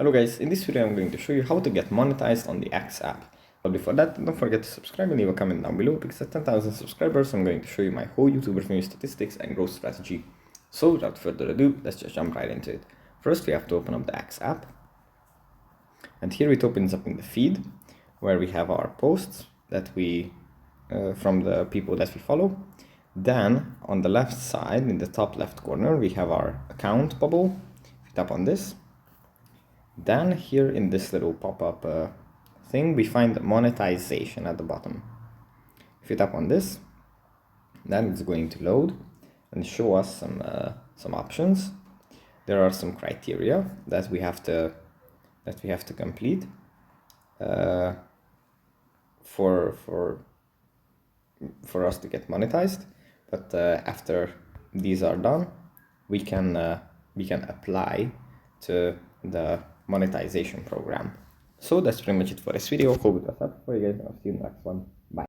Hello guys, in this video I'm going to show you how to get monetized on the X app. But before that, don't forget to subscribe and leave a comment down below, because at 10,000 subscribers I'm going to show you my whole YouTube revenue statistics and growth strategy. So without further ado, let's just jump right into it. First we have to open up the X app. And here it opens up in the feed, where we have our posts that we from the people that we follow. Then on the left side, in the top left corner, we have our account bubble. If you tap on this, then here in this little pop-up thing, we find monetization at the bottom. If you tap on this, then it's going to load and show us some options. There are some criteria that we have to complete for us to get monetized. But after these are done, we can apply to the monetization program. So that's pretty much it for this video. Hope it was helpful for you guys. I'll see you in the next one. Bye.